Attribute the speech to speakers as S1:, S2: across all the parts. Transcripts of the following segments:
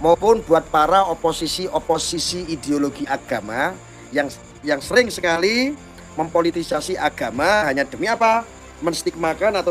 S1: maupun buat para oposisi ideologi agama yang sering sekali mempolitisasi agama hanya demi apa? Menstigmakan atau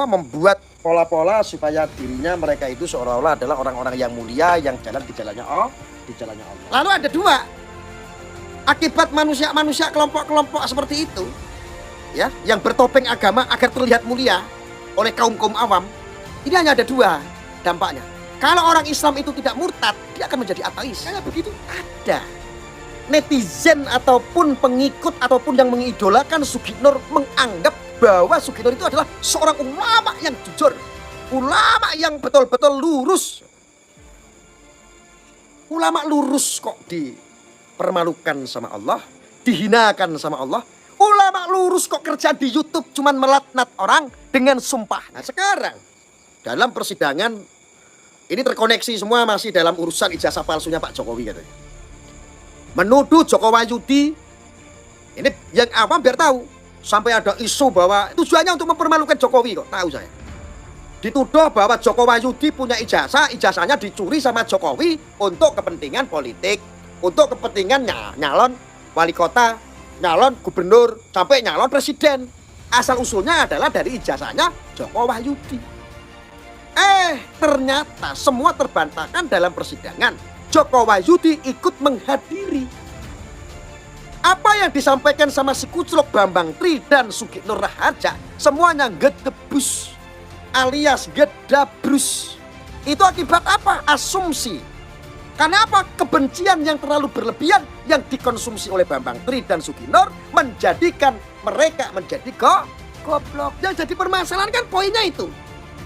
S1: membuat pola-pola supaya dirinya mereka itu seolah-olah adalah orang-orang yang mulia yang jalan di jalannya Allah. Lalu ada dua akibat manusia kelompok-kelompok seperti itu, ya, yang bertopeng agama agar terlihat mulia oleh kaum awam. Ini hanya ada dua dampaknya. Kalau orang Islam itu tidak murtad, dia akan menjadi ateis. Kayak begitu ada netizen ataupun pengikut ataupun yang mengidolakan Sugiknur menganggap bahwa Sugiknur itu adalah seorang ulama yang jujur, ulama yang betul-betul lurus. Ulama lurus kok dipermalukan sama Allah, dihinakan sama Allah. Ulama lurus kok kerja di YouTube cuman melatnat orang dengan sumpah. Nah sekarang dalam persidangan ini terkoneksi semua masih dalam urusan ijazah palsunya Pak Jokowi katanya. Menuduh Joko Wahyudi, ini yang awam biar tahu, sampai ada isu bahwa tujuannya untuk mempermalukan Jokowi kok, tahu saya. Dituduh bahwa Joko Wahyudi punya ijazahnya dicuri sama Jokowi untuk kepentingan politik, untuk kepentingan nyalon wali kota, nyalon gubernur, sampai nyalon presiden. Asal usulnya adalah dari ijazahnya Joko Wahyudi. Ternyata semua terbantahkan dalam persidangan. Joko Wahyudi ikut menghadiri. Apa yang disampaikan sama si Kuclok Bambang Tri dan Sugiknur Raharja semuanya gedebus alias gedabrus. Itu akibat apa? Asumsi. Karena apa? Kebencian yang terlalu berlebihan yang dikonsumsi oleh Bambang Tri dan Sugiknur menjadikan mereka menjadi goblok. Yang jadi permasalahan kan poinnya itu.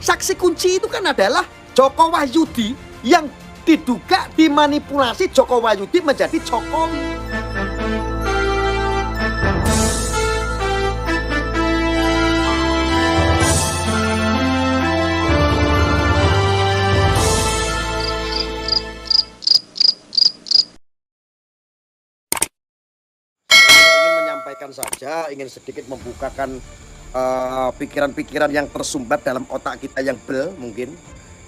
S1: Saksi kunci itu kan adalah Joko Wahyudi yang diduga dimanipulasi Joko Wahyudi menjadi Jokowi. Ingin menyampaikan saja, ingin sedikit membukakan pikiran-pikiran yang tersumbat dalam otak kita yang mungkin.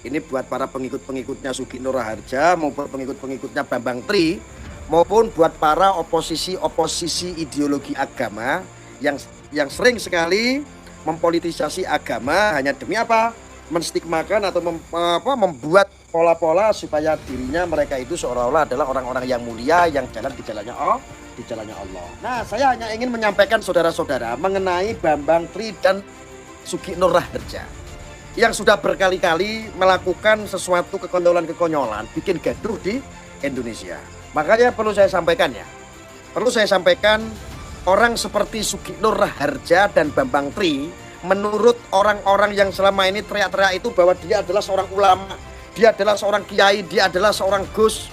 S1: Ini buat para pengikut-pengikutnya Sugiknur Raharja maupun pengikut-pengikutnya Bambang Tri, maupun buat para oposisi ideologi agama yang sering sekali mempolitisasi agama hanya demi apa? Menstigmakan atau membuat pola-pola supaya dirinya mereka itu seolah-olah adalah orang-orang yang mulia yang jalan di jalannya Allah. Nah, saya hanya ingin menyampaikan saudara-saudara mengenai Bambang Tri dan Sugiknur Raharja yang sudah berkali-kali melakukan sesuatu kekonyolan-kekonyolan, bikin gaduh di Indonesia. Makanya perlu saya sampaikan ya. Perlu saya sampaikan, orang seperti Sugiknur Raharja dan Bambang Tri, menurut orang-orang yang selama ini teriak-teriak itu bahwa dia adalah seorang ulama, dia adalah seorang kiai, dia adalah seorang gus,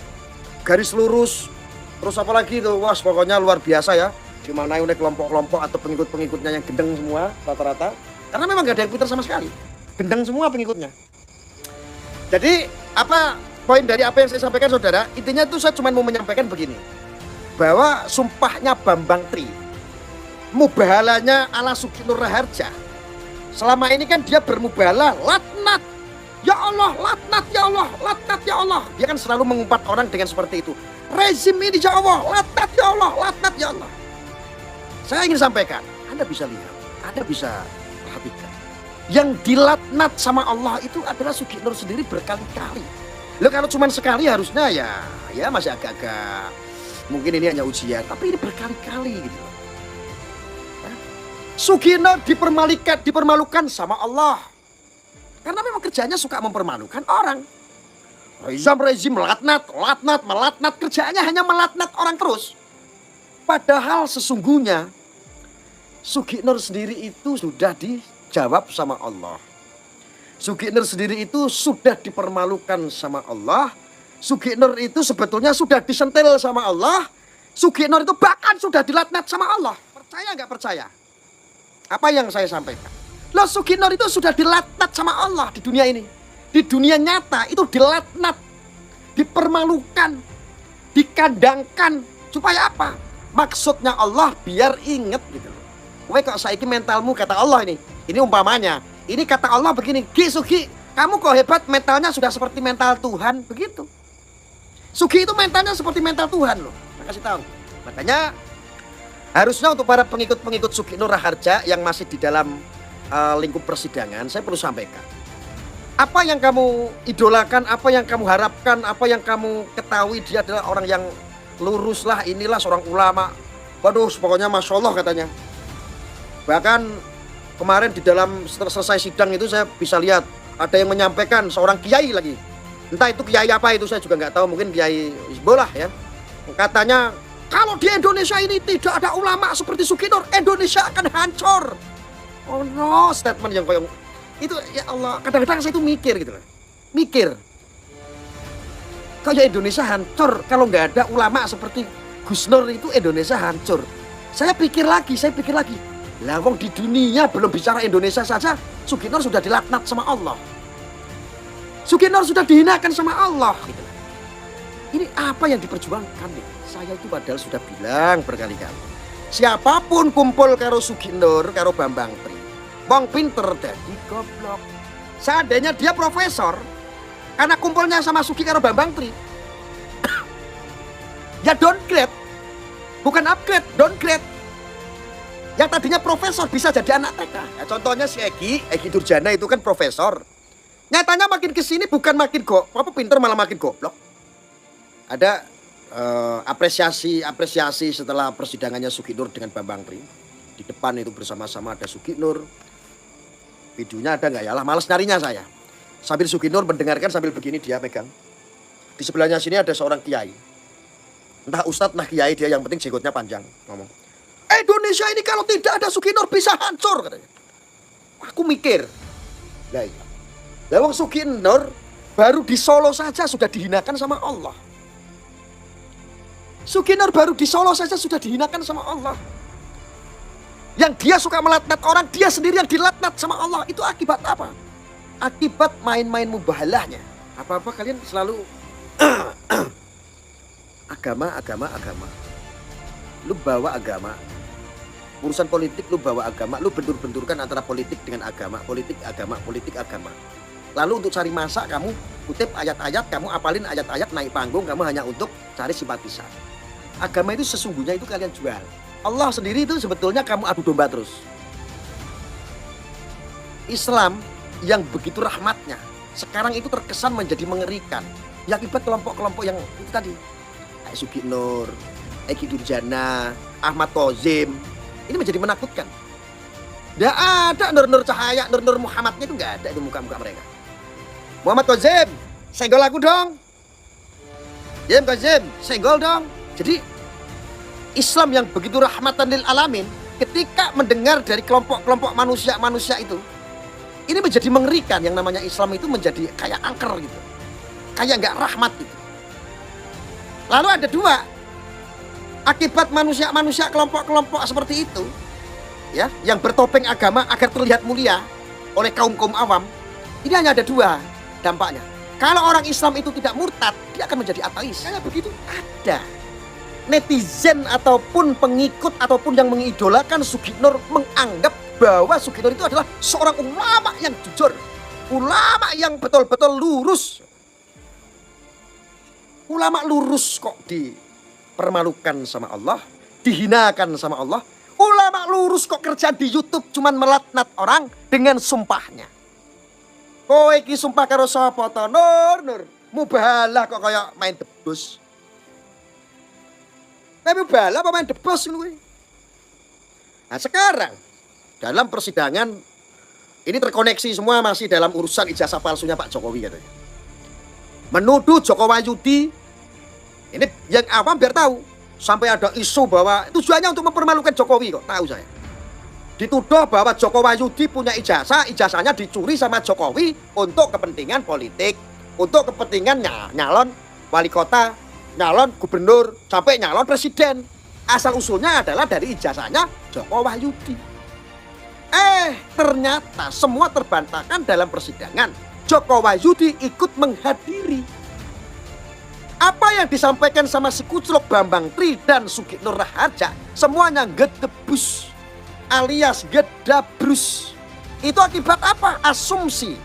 S1: garis lurus, terus apa lagi itu, wah pokoknya luar biasa ya. Gimana oleh kelompok-kelompok atau pengikut-pengikutnya yang gendeng semua rata-rata. Karena memang gak ada yang pintar sama sekali. Gendeng semua pengikutnya. Jadi apa poin dari apa yang saya sampaikan saudara? Intinya itu saya cuma mau menyampaikan begini, bahwa sumpahnya Bambang Tri, mubahalanya ala Sugiknur Raharja, selama ini kan dia bermubahalah laknat ya Allah, laknat ya Allah, laknat ya Allah. Dia kan selalu mengumpat orang dengan seperti itu. Rezim ini ya Allah, laknat ya Allah, laknat ya Allah. Saya ingin sampaikan, Anda bisa lihat, Anda bisa perhatikan, yang dilaknat sama Allah itu adalah Sugiknur sendiri berkali-kali. Loh kalau cuma sekali harusnya ya masih agak-agak mungkin ini hanya ujian, tapi ini berkali-kali gitu. Sugiknur dipermalukan sama Allah. Karena memang kerjanya suka mempermalukan orang. Rezim melatnat, kerjanya hanya melatnat orang terus. Padahal sesungguhnya Sugiknur sendiri itu sudah dijawab sama Allah. Sugiknur sendiri itu sudah dipermalukan sama Allah. Sugiknur itu sebetulnya sudah disentil sama Allah. Sugiknur itu bahkan sudah dilatnat sama Allah. Percaya nggak percaya? Apa yang saya sampaikan? Loh, Sugiknur itu sudah dilatnat sama Allah di dunia ini. Di dunia nyata itu dilatnat, dipermalukan, dikandangkan. Supaya apa? Maksudnya Allah biar inget gitu. Kowe kok saiki mentalmu kata Allah ini umpamanya. Ini kata Allah begini, Sugi, kamu kok hebat, mentalnya sudah seperti mental Tuhan, begitu. Sugi itu mentalnya seperti mental Tuhan loh. Saya kasih tahu. Makanya harusnya untuk para pengikut-pengikut Sugino Raharja yang masih di dalam lingkup persidangan, saya perlu sampaikan. Apa yang kamu idolakan, apa yang kamu harapkan, apa yang kamu ketahui dia adalah orang yang lurus lah, inilah seorang ulama. Waduh, pokoknya Masya Allah katanya. Bahkan kemarin di dalam selesai sidang itu saya bisa lihat ada yang menyampaikan seorang kiai lagi. Entah itu kiai apa itu saya juga nggak tahu, mungkin kiai Hizbullah ya. Katanya kalau di Indonesia ini tidak ada ulama seperti Sugino, Indonesia akan hancur. Oh no, statement yang kayak itu ya Allah. Kadang-kadang saya itu mikir gitu loh. Mikir. Kayak Indonesia hancur kalau nggak ada ulama seperti Gus Nur itu Indonesia hancur. Saya pikir lagi. Lah wong di dunia belum bicara Indonesia saja, Sugino sudah dilaknat sama Allah. Sugino sudah dihinakan sama Allah. Gitu. Ini apa yang diperjuangkan nih? Saya itu padahal sudah bilang berkali-kali. Siapapun kumpul karo Sugino, karo Bambang Tri, wong pinter dadi goblok. Seandainya dia profesor, karena kumpulnya sama Sugi karo Bambang Tri, ya downgrade, bukan upgrade, downgrade. Yang tadinya profesor bisa jadi anak TK. Ya, contohnya si Egy Durjana itu kan profesor. Nyatanya makin kesini bukan makin pinter, malah makin goblok. Ada apresiasi setelah persidangannya Sugi Nur dengan Bambang Tri. Di depan itu bersama-sama ada Sugi Nur. Videonya ada nggak ya? Lah males nyarinya saya. Sambil Sugi Nur mendengarkan sambil begini dia pegang. Di sebelahnya sini ada seorang kiai. Entah ustadz, entah kiai, dia yang penting jenggotnya panjang. Ngomong, Indonesia ini kalau tidak ada Sugi Nur bisa hancur katanya. Aku mikir, lah iya. Lah wong Sugi Nur baru di Solo saja sudah dihinakan sama Allah. Sugi Nur baru di Solo saja sudah dihinakan sama Allah. Yang dia suka melatnat orang, dia sendiri yang dilatnat sama Allah. Itu akibat apa? Akibat main-main mubahalahnya. Apa-apa kalian selalu agama. Lu bawa agama. Urusan politik lu bawa agama. Lu bentur-benturkan antara politik dengan agama. Politik agama. Lalu untuk cari masa kamu kutip ayat-ayat, kamu apalin ayat-ayat, naik panggung, kamu hanya untuk cari simpatisan. Agama itu sesungguhnya itu kalian jual. Allah sendiri itu sebetulnya kamu adu domba terus. Islam yang begitu rahmatnya sekarang itu terkesan menjadi mengerikan. Ya akibat kelompok-kelompok yang itu tadi. Kayak Sugi Nur, Egy Durjana, Ahmad Kozim. Ini menjadi menakutkan. Nggak ada Nur Cahaya, Nur Muhammadnya itu nggak ada itu muka-muka mereka. Muhammad Kozim, senggol aku dong. Yem Kozim, senggol dong. Jadi Islam yang begitu rahmatan lil alamin, ketika mendengar dari kelompok-kelompok manusia itu, ini menjadi mengerikan. Yang namanya Islam itu menjadi kayak angker gitu, kayak nggak rahmat gitu. Lalu ada dua, akibat manusia kelompok-kelompok seperti itu, ya, yang bertopeng agama agar terlihat mulia oleh kaum awam. Ini hanya ada dua dampaknya. Kalau orang Islam itu tidak murtad, dia akan menjadi ateis. Kayak begitu ada. Netizen ataupun pengikut ataupun yang mengidolakan Sugi Nur menganggap bahwa Sugi Nur itu adalah seorang ulama yang jujur, ulama yang betul-betul lurus. Ulama lurus kok dipermalukan sama Allah, dihinakan sama Allah. Ulama lurus kok kerja di YouTube cuman melatnat orang dengan sumpahnya. Kowe iki sumpah karo sapa to? Nur. Mubahalah kok kayak main debus. Tapi bala apa main debus ngono kuwi. Nah sekarang dalam persidangan ini terkoneksi semua masih dalam urusan ijazah palsunya Pak Jokowi katanya. Menuduh Joko Wahyudi, ini yang awam biar tahu. Sampai ada isu bahwa tujuannya untuk mempermalukan Jokowi kok, tahu saya. Dituduh bahwa Joko Wahyudi punya ijazahnya dicuri sama Jokowi untuk kepentingan politik, untuk kepentingan nyalon wali kota, nyalon gubernur, sampai nyalon presiden. Asal usulnya adalah dari ijazahnya Joko Wahyudi. Ternyata semua terbantahkan dalam persidangan. Joko Wahyudi ikut menghadiri. Apa yang disampaikan sama si kuclok Bambang Tri dan Sugi Nur Raharja semuanya gedebus alias gedabrus. Itu akibat apa? Asumsi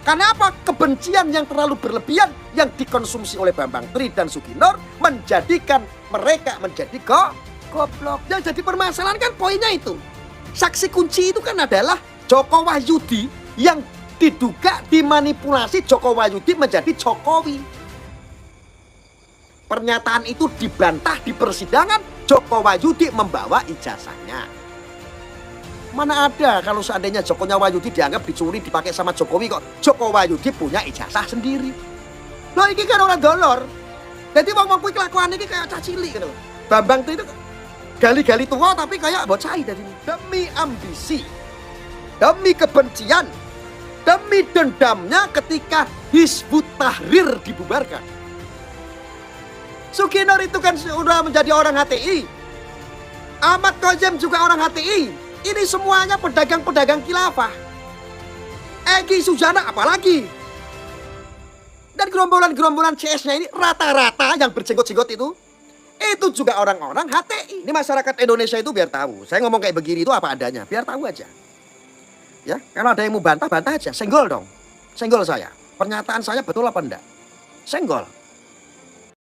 S1: Karena apa? Kebencian yang terlalu berlebihan yang dikonsumsi oleh Bambang Tri dan Suginor menjadikan mereka menjadi goblok. Yang jadi permasalahan kan poinnya itu. Saksi kunci itu kan adalah Joko Wahyudi yang diduga dimanipulasi Joko Wahyudi menjadi Jokowi. Pernyataan itu dibantah di persidangan, Joko Wahyudi membawa ijazahnya. Mana ada kalau seandainya Jokonya Wahyudi dianggap dicuri dipakai sama Jokowi kok Joko Wahyudi punya ijazah sendiri. Loh ini kan orang dolor. Jadi wong-wong kuwi kelakuan ini kayak cah cilik gitu loh. Bambang itu gali-gali tua tapi kayak bocah dari demi ambisi, demi kebencian, demi dendamnya ketika Hizbut Tahrir dibubarkan. Suginor itu kan sudah menjadi orang HTI. Ahmad Kozem juga orang HTI. Ini semuanya pedagang-pedagang khilafah. Egy Sujana apalagi. Dan gerombolan-gerombolan CS-nya ini rata-rata yang berjenggot-jenggot itu juga orang-orang HTI. Ini masyarakat Indonesia itu biar tahu. Saya ngomong kayak begini itu apa adanya, biar tahu aja. Ya, kalau ada yang mau bantah, bantah aja. Senggol dong. Senggol saya. Pernyataan saya betul apa enggak? Senggol.